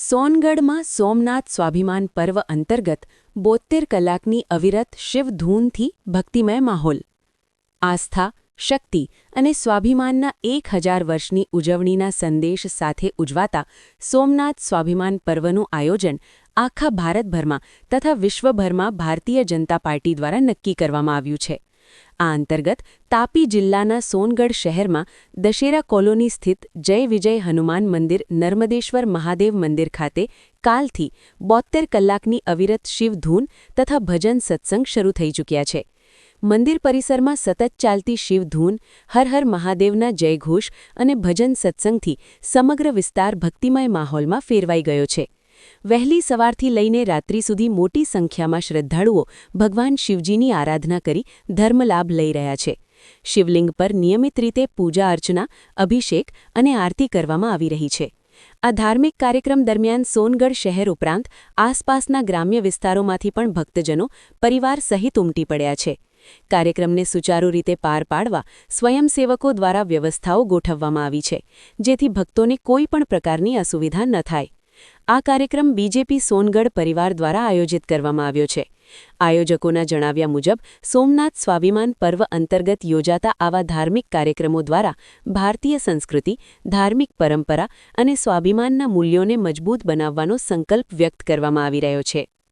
સોનગઢમાં સોમનાથ સ્વાભિમાન પર્વ અંતર્ગત 72 કલાકની અવિરત શિવધૂનથી ભક્તિમય માહોલ. આસ્થા, શક્તિ અને સ્વાભિમાનના 1000 વર્ષની ઉજવણીના સંદેશ સાથે ઉજવાતા સોમનાથ સ્વાભિમાન પર્વનું આયોજન આખા ભારતભરમાં તથા વિશ્વભરમાં ભારતીય જનતા પાર્ટી દ્વારા નક્કી કરવામાં આવ્યું છે. આ અંતર્ગત તાપી જિલ્લાના સોનગઢ શહેરમાં દશેરા કોલોની સ્થિત જય વિજય હનુમાન મંદિર નર્મદેશ્વર મહાદેવ મંદિર ખાતે કાલથી 72 કલાકની અવિરત શિવધૂન તથા ભજન સત્સંગ શરૂ થઈ ચૂક્યા છે. મંદિર પરિસરમાં સતત ચાલતી શિવધૂન, હર હર મહાદેવના જયઘોષ અને ભજન સત્સંગથી સમગ્ર વિસ્તાર ભક્તિમય માહોલમાં ફેરવાઈ ગયો છે. વહેલી સવારથી લઈને રાત્રિ સુધી મોટી સંખ્યામાં શ્રદ્ધાળુઓ ભગવાન શિવજીની આરાધના કરી ધર્મલાભ લઈ રહ્યા છે. શિવલિંગ પર નિયમિત રીતે પૂજા અર્ચના, અભિષેક અને આરતી કરવામાં આવી રહી છે. આ ધાર્મિક કાર્યક્રમ દરમિયાન સોનગઢ શહેર ઉપરાંત આસપાસના ગ્રામ્ય વિસ્તારોમાંથી પણ ભક્તજનો પરિવાર સહિત ઉમટી પડ્યા છે. કાર્યક્રમને સુચારુ રીતે પાર પાડવા સ્વયંસેવકો દ્વારા વ્યવસ્થાઓ ગોઠવવામાં આવી છે, જેથી ભક્તોને કોઈ પણ પ્રકારની અસુવિધા ન થાય. આ કાર્યક્રમ બીજેપી સોનગઢ પરિવાર દ્વારા આયોજિત કરવામાં આવ્યો છે. આયોજકોના જણાવ્યા મુજબ સોમનાથ સ્વાભિમાન પર્વ અંતર્ગત યોજાતા આવા ધાર્મિક કાર્યક્રમો દ્વારા ભારતીય સંસ્કૃતિ, ધાર્મિક પરંપરા અને સ્વાભિમાનના મૂલ્યોને મજબૂત બનાવવાનો સંકલ્પ વ્યક્ત કરવામાં આવી રહ્યો છે.